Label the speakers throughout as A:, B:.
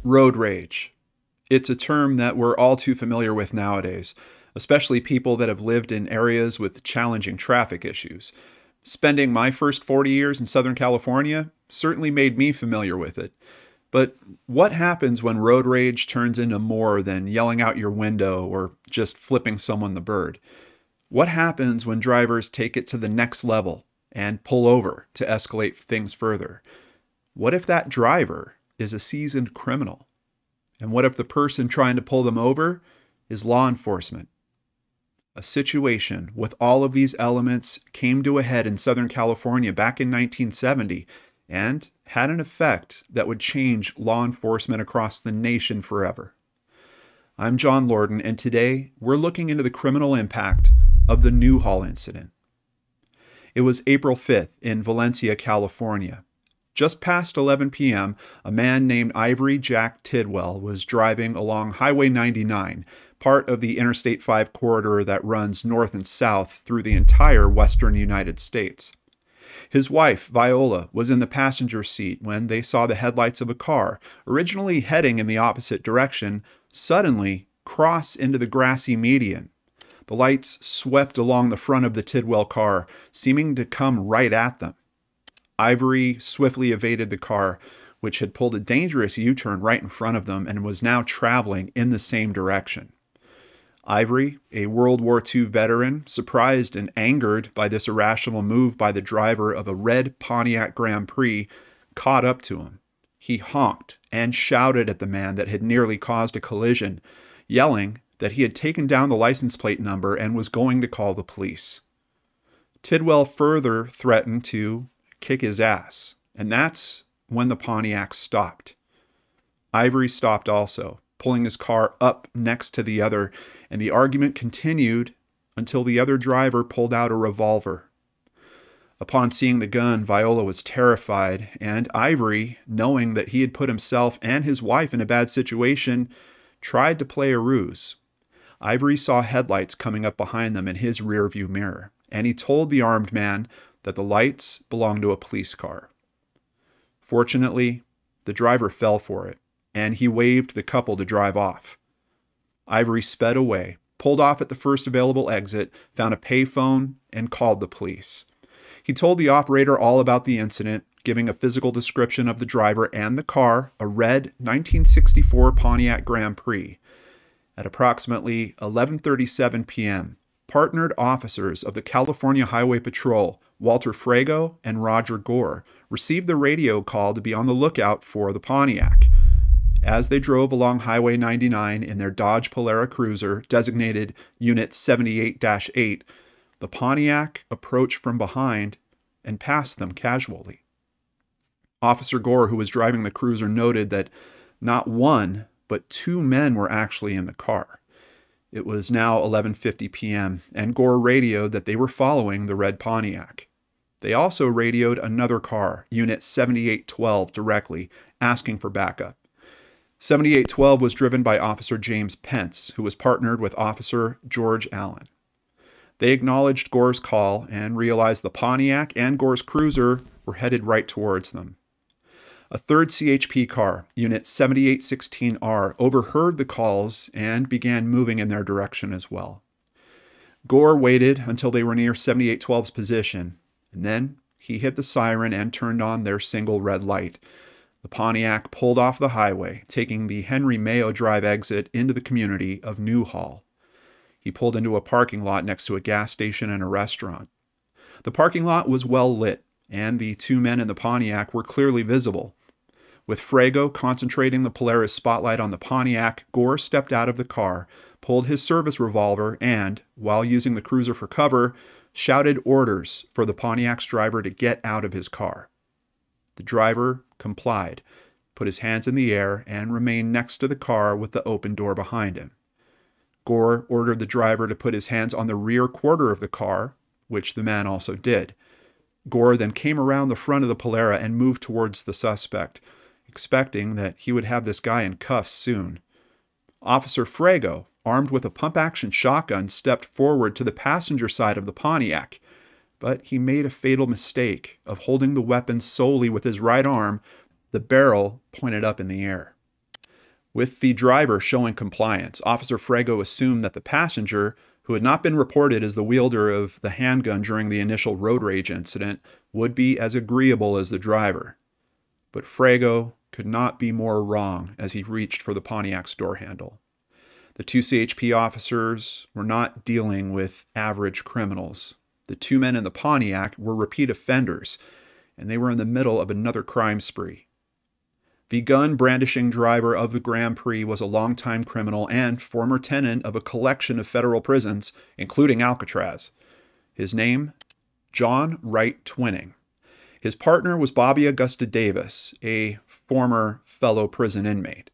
A: Road rage. It's a term that we're all too familiar with nowadays, especially people that have lived in areas with challenging traffic issues. Spending my first 40 years in Southern California certainly made me familiar with it. But what happens when road rage turns into more than yelling out your window or just flipping someone the bird? What happens when drivers take it to the next level and pull over to escalate things further? What if that driver is a seasoned criminal? And what if the person trying to pull them over is law enforcement? A situation with all of these elements came to a head in Southern California back in 1970 and had an effect that would change law enforcement across the nation forever. I'm John Lordan, and today we're looking into the criminal impact of the Newhall incident. It was April 5th in Valencia, California. Just past 11 p.m., a man named Ivory Jack Tidwell was driving along Highway 99, part of the Interstate 5 corridor that runs north and south through the entire western United States. His wife, Viola, was in the passenger seat when they saw the headlights of a car, originally heading in the opposite direction, suddenly cross into the grassy median. The lights swept along the front of the Tidwell car, seeming to come right at them. Ivory swiftly evaded the car, which had pulled a dangerous U-turn right in front of them and was now traveling in the same direction. Ivory, a World War II veteran, surprised and angered by this irrational move by the driver of a red Pontiac Grand Prix, caught up to him. He honked and shouted at the man that had nearly caused a collision, yelling that he had taken down the license plate number and was going to call the police. Tidwell further threatened to kick his ass, and that's when the Pontiac stopped. Ivory stopped also, pulling his car up next to the other, and the argument continued until the other driver pulled out a revolver. Upon seeing the gun, Viola was terrified, and Ivory, knowing that he had put himself and his wife in a bad situation, tried to play a ruse. Ivory saw headlights coming up behind them in his rearview mirror, and he told the armed man that the lights belonged to a police car. Fortunately, the driver fell for it, and he waved the couple to drive off. Ivory sped away, pulled off at the first available exit, found a payphone, and called the police. He told the operator all about the incident, giving a physical description of the driver and the car, a red 1964 Pontiac Grand Prix. At approximately 11:37 p.m., partnered officers of the California Highway Patrol, Walter Frago and Roger Gore, received the radio call to be on the lookout for the Pontiac. As they drove along Highway 99 in their Dodge Polara cruiser, designated Unit 78-8, the Pontiac approached from behind and passed them casually. Officer Gore, who was driving the cruiser, noted that not one, but two men were actually in the car. It was now 11:50 p.m., and Gore radioed that they were following the red Pontiac. They also radioed another car, Unit 7812, directly, asking for backup. 7812 was driven by Officer James Pence, who was partnered with Officer George Allen. They acknowledged Gore's call and realized the Pontiac and Gore's cruiser were headed right towards them. A third CHP car, Unit 7816R, overheard the calls and began moving in their direction as well. Gore waited until they were near 7812's position, and then he hit the siren and turned on their single red light. The Pontiac pulled off the highway, taking the Henry Mayo Drive exit into the community of Newhall. He pulled into a parking lot next to a gas station and a restaurant. The parking lot was well lit, and the two men in the Pontiac were clearly visible. With Frago concentrating the Polaris spotlight on the Pontiac, Gore stepped out of the car, pulled his service revolver, and, while using the cruiser for cover, shouted orders for the Pontiac's driver to get out of his car. The driver complied, put his hands in the air, and remained next to the car with the open door behind him. Gore ordered the driver to put his hands on the rear quarter of the car, which the man also did. Gore then came around the front of the Polara and moved towards the suspect, expecting that he would have this guy in cuffs soon. Officer Frago, armed with a pump-action shotgun, stepped forward to the passenger side of the Pontiac, but he made a fatal mistake of holding the weapon solely with his right arm, the barrel pointed up in the air. With the driver showing compliance, Officer Frago assumed that the passenger, who had not been reported as the wielder of the handgun during the initial road rage incident, would be as agreeable as the driver. But Frago could not be more wrong as he reached for the Pontiac's door handle. The two CHP officers were not dealing with average criminals. The two men in the Pontiac were repeat offenders, and they were in the middle of another crime spree. The gun-brandishing driver of the Grand Prix was a longtime criminal and former tenant of a collection of federal prisons, including Alcatraz. His name? John Wright Twining. His partner was Bobby Augusta Davis, a former fellow prison inmate.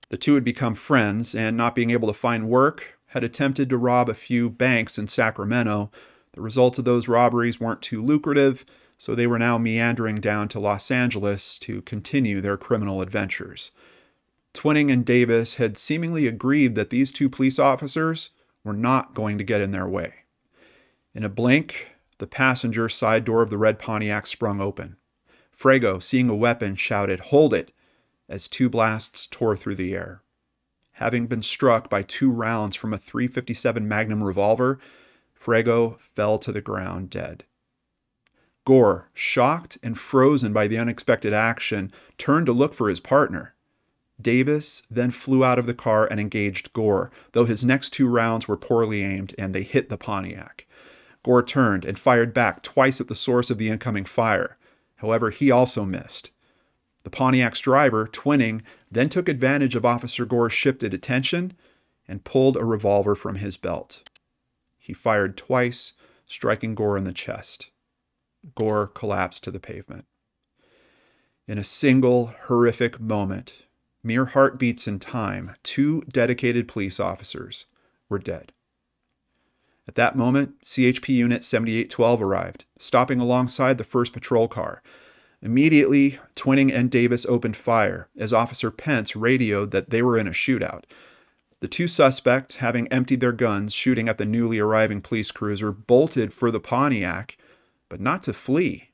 A: The two had become friends, and not being able to find work, had attempted to rob a few banks in Sacramento. The results of those robberies weren't too lucrative, so they were now meandering down to Los Angeles to continue their criminal adventures. Twining and Davis had seemingly agreed that these two police officers were not going to get in their way. In a blink, the passenger side door of the red Pontiac sprung open. Frago, seeing a weapon, shouted, "Hold it!" as two blasts tore through the air. Having been struck by 2 rounds from a .357 Magnum revolver, Frago fell to the ground dead. Gore, shocked and frozen by the unexpected action, turned to look for his partner. Davis then flew out of the car and engaged Gore, though his next 2 rounds were poorly aimed and they hit the Pontiac. Gore turned and fired back twice at the source of the incoming fire. However, he also missed. The Pontiac's driver, Twining, then took advantage of Officer Gore's shifted attention and pulled a revolver from his belt. He fired twice, striking Gore in the chest. Gore collapsed to the pavement. In a single horrific moment, mere heartbeats in time, 2 dedicated police officers were dead. At that moment, CHP Unit 7812 arrived, stopping alongside the first patrol car. Immediately, Twining and Davis opened fire as Officer Pence radioed that they were in a shootout. The 2 suspects, having emptied their guns shooting at the newly arriving police cruiser, bolted for the Pontiac, but not to flee.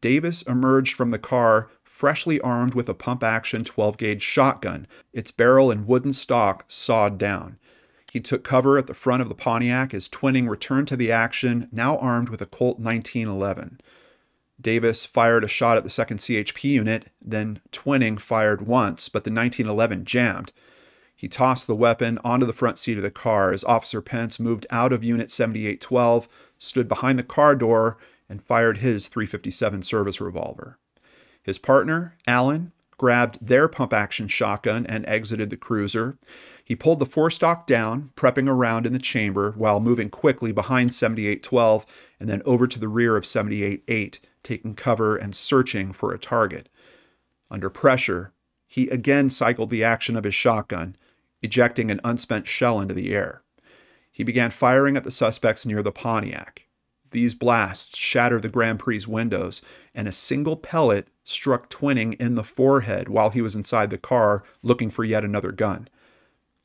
A: Davis emerged from the car freshly armed with a pump-action 12-gauge shotgun, its barrel and wooden stock sawed down. He took cover at the front of the Pontiac as Twining returned to the action, now armed with a Colt 1911. Davis fired a shot at the 2nd CHP unit, then Twining fired once, but the 1911 jammed. He tossed the weapon onto the front seat of the car as Officer Pence moved out of Unit 7812, stood behind the car door, and fired his .357 service revolver. His partner, Allen, grabbed their pump-action shotgun and exited the cruiser. He pulled the forestock down, prepping a round in the chamber while moving quickly behind 7812 and then over to the rear of 788, taking cover and searching for a target. Under pressure, he again cycled the action of his shotgun, ejecting an unspent shell into the air. He began firing at the suspects near the Pontiac. These blasts shattered the Grand Prix windows, and a single pellet struck Twining in the forehead while he was inside the car looking for yet another gun.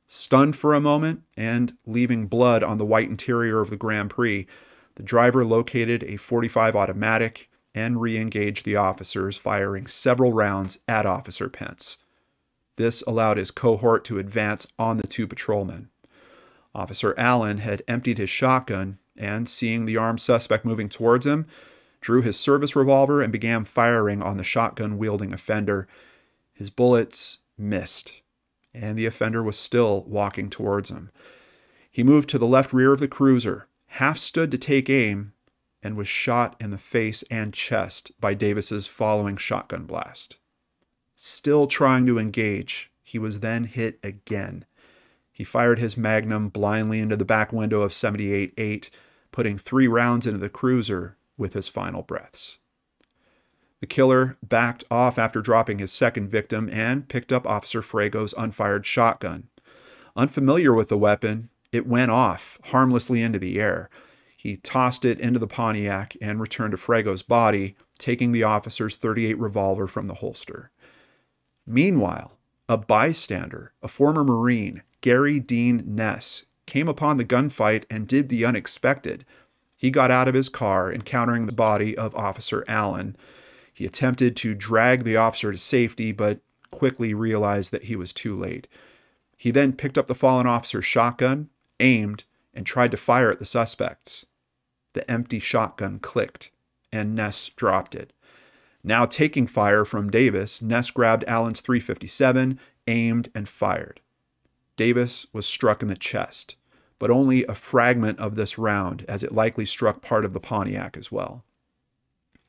A: Stunned for a moment and leaving blood on the white interior of the Grand Prix, the driver located a .45 automatic and re-engaged the officers, firing several rounds at Officer Pence. This allowed his cohort to advance on the 2 patrolmen. Officer Allen had emptied his shotgun and, seeing the armed suspect moving towards him, drew his service revolver and began firing on the shotgun-wielding offender. His bullets missed, and the offender was still walking towards him. He moved to the left rear of the cruiser, half stood to take aim, and was shot in the face and chest by Davis's following shotgun blast. Still trying to engage, he was then hit again. He fired his magnum blindly into the back window of 78-8, putting 3 rounds into the cruiser with his final breaths. The killer backed off after dropping his second victim and picked up Officer Frago's unfired shotgun. Unfamiliar with the weapon, it went off harmlessly into the air. He tossed it into the Pontiac and returned to Frago's body, taking the officer's .38 revolver from the holster. Meanwhile, a bystander, a former Marine, Gary Dean Ness, came upon the gunfight and did the unexpected. He got out of his car, encountering the body of Officer Allen. He attempted to drag the officer to safety, but quickly realized that he was too late. He then picked up the fallen officer's shotgun, aimed, and tried to fire at the suspects. The empty shotgun clicked, and Ness dropped it. Now taking fire from Davis, Ness grabbed Allen's .357, aimed, and fired. Davis was struck in the chest, but only a fragment of this round, as it likely struck part of the Pontiac as well.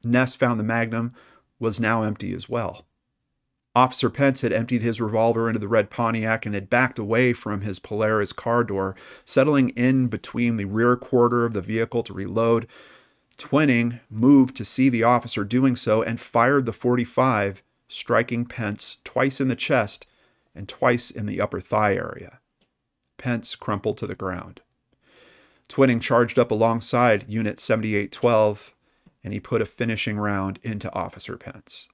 A: Ness found the Magnum was now empty as well. Officer Pence had emptied his revolver into the red Pontiac and had backed away from his Polaris car door, settling in between the rear quarter of the vehicle to reload. Twining moved to see the officer doing so and fired the .45, striking Pence twice in the chest and twice in the upper thigh area. Pence crumpled to the ground. Twining charged up alongside Unit 7812, and he put a finishing round into Officer Pence.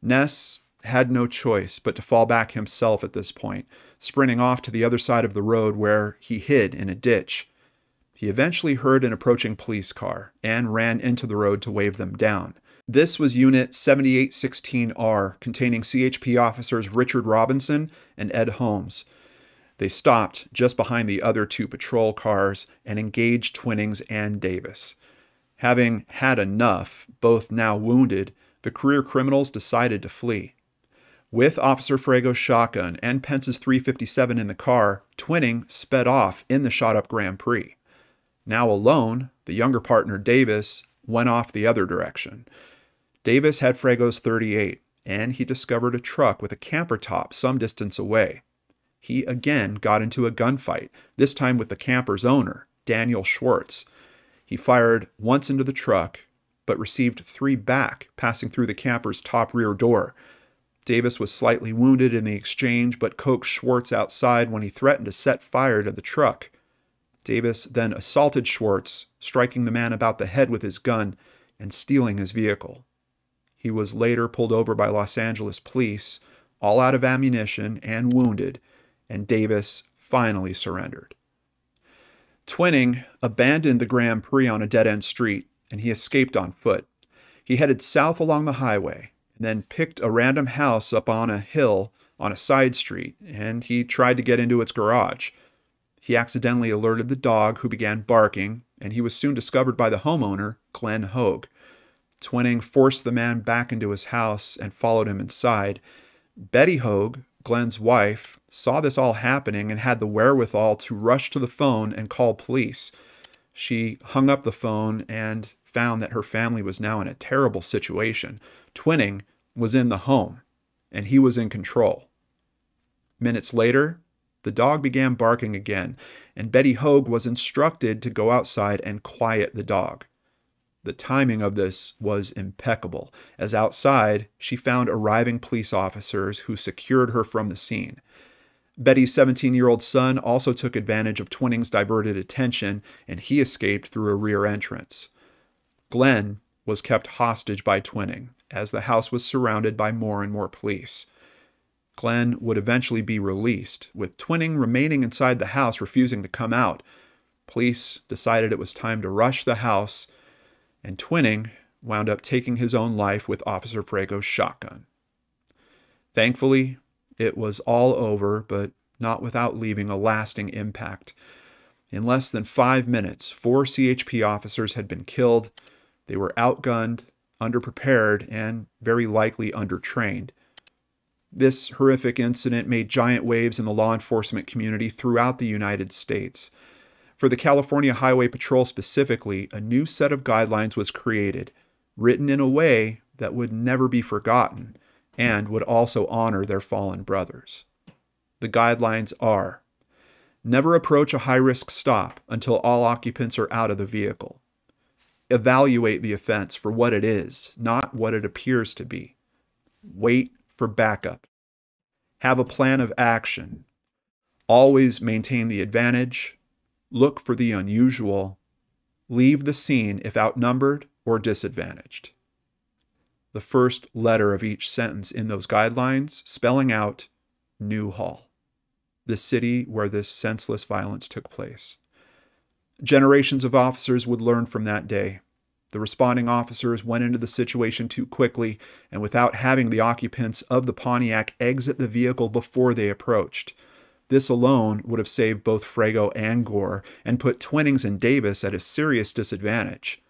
A: Ness had no choice but to fall back himself at this point, sprinting off to the other side of the road where he hid in a ditch. He eventually heard an approaching police car and ran into the road to wave them down. This was Unit 7816R, containing CHP officers Richard Robinson and Ed Holmes. They stopped just behind the other two patrol cars and engaged Twinnings and Davis. Having had enough, both now wounded, the career criminals decided to flee. With Officer Frago's shotgun and Pence's .357 in the car, Twinning sped off in the shot-up Grand Prix. Now alone, the younger partner Davis went off the other direction. Davis had Frago's .38, and he discovered a truck with a camper top some distance away. He again got into a gunfight, this time with the camper's owner, Daniel Schwartz. He fired once into the truck, but received 3 back, passing through the camper's top rear door. Davis was slightly wounded in the exchange, but coaxed Schwartz outside when he threatened to set fire to the truck. Davis then assaulted Schwartz, striking the man about the head with his gun and stealing his vehicle. He was later pulled over by Los Angeles police, all out of ammunition and wounded, and Davis finally surrendered. Twinning abandoned the Grand Prix on a dead-end street, and he escaped on foot. He headed south along the highway, and then picked a random house up on a hill on a side street, and he tried to get into its garage. He accidentally alerted the dog, who began barking, and he was soon discovered by the homeowner, Glenn Hogue. Twinning forced the man back into his house and followed him inside. Betty Hogue, Glenn's wife, saw this all happening and had the wherewithal to rush to the phone and call police. She hung up the phone and found that her family was now in a terrible situation. Twinning was in the home, and he was in control. Minutes later, the dog began barking again, and Betty Hogue was instructed to go outside and quiet the dog. The timing of this was impeccable, as outside she found arriving police officers who secured her from the scene. Betty's 17-year-old son also took advantage of Twinning's diverted attention, and he escaped through a rear entrance. Glenn was kept hostage by Twinning, as the house was surrounded by more and more police. Glenn would eventually be released, with Twinning remaining inside the house, refusing to come out. Police decided it was time to rush the house, and Twinning wound up taking his own life with Officer Frago's shotgun. Thankfully, it was all over, but not without leaving a lasting impact. In less than 5 minutes, 4 CHP officers had been killed. They were outgunned, underprepared, and very likely undertrained. This horrific incident made giant waves in the law enforcement community throughout the United States. For the California Highway Patrol specifically, a new set of guidelines was created, written in a way that would never be forgotten and would also honor their fallen brothers. The guidelines are: never approach a high-risk stop until all occupants are out of the vehicle. Evaluate the offense for what it is, not what it appears to be. Wait for backup. Have a plan of action. Always maintain the advantage. Look for the unusual. Leave the scene if outnumbered or disadvantaged. The first letter of each sentence in those guidelines spelling out Newhall, the city where this senseless violence took place. Generations of officers would learn from that day. The responding officers went into the situation too quickly and without having the occupants of the Pontiac exit the vehicle before they approached. This alone would have saved both Frago and Gore and put Twinnings and Davis at a serious disadvantage.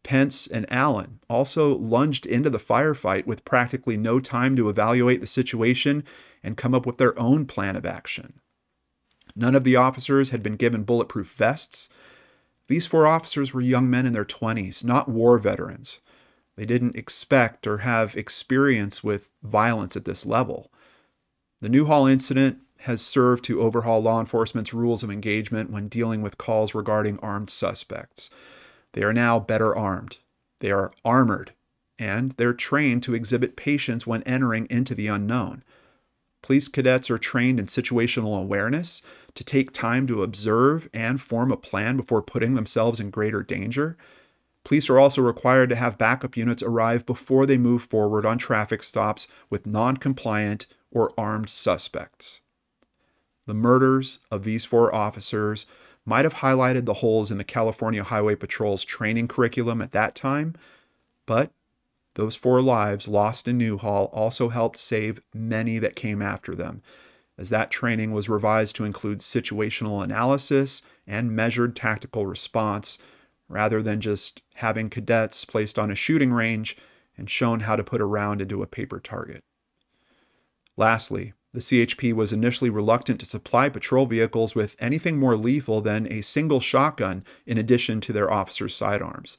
A: Pence and Allen also lunged into the firefight with practically no time to evaluate the situation and come up with their own plan of action. None of the officers had been given bulletproof vests. These 4 officers were young men in their 20s, not war veterans. They didn't expect or have experience with violence at this level. The Newhall incident has served to overhaul law enforcement's rules of engagement when dealing with calls regarding armed suspects. They are now better armed. They are armored, and they're trained to exhibit patience when entering into the unknown. Police cadets are trained in situational awareness to take time to observe and form a plan before putting themselves in greater danger. Police are also required to have backup units arrive before they move forward on traffic stops with non-compliant or armed suspects. The murders of these 4 officers might have highlighted the holes in the California Highway Patrol's training curriculum at that time, but those 4 lives lost in Newhall also helped save many that came after them, as that training was revised to include situational analysis and measured tactical response, rather than just having cadets placed on a shooting range and shown how to put a round into a paper target. Lastly, the CHP was initially reluctant to supply patrol vehicles with anything more lethal than a single shotgun in addition to their officers' sidearms.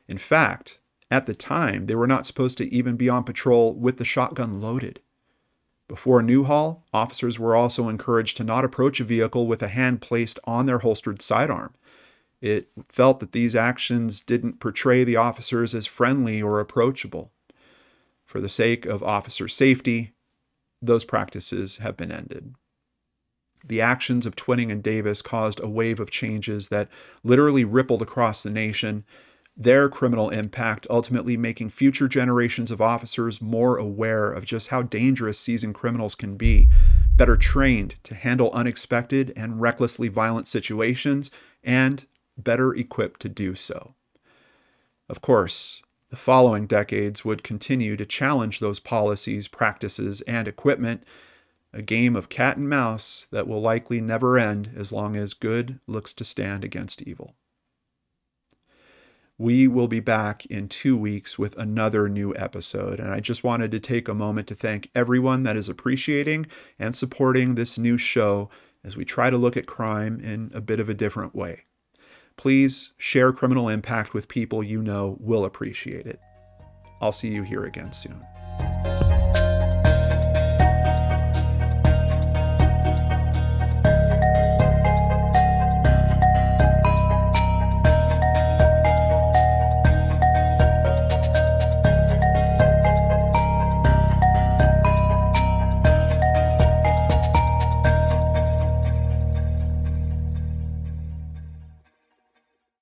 A: In fact, at the time, they were not supposed to even be on patrol with the shotgun loaded. Before Newhall, officers were also encouraged to not approach a vehicle with a hand placed on their holstered sidearm. It felt that these actions didn't portray the officers as friendly or approachable. For the sake of officer safety, those practices have been ended. The actions of Twinning and Davis caused a wave of changes that literally rippled across the nation, their criminal impact ultimately making future generations of officers more aware of just how dangerous seasoned criminals can be, better trained to handle unexpected and recklessly violent situations, and better equipped to do so. Of course, the following decades would continue to challenge those policies, practices, and equipment, a game of cat and mouse that will likely never end as long as good looks to stand against evil. We will be back in 2 weeks with another new episode, and I just wanted to take a moment to thank everyone that is appreciating and supporting this new show as we try to look at crime in a bit of a different way. Please share Criminal Impact with people you know will appreciate it. I'll see you here again soon.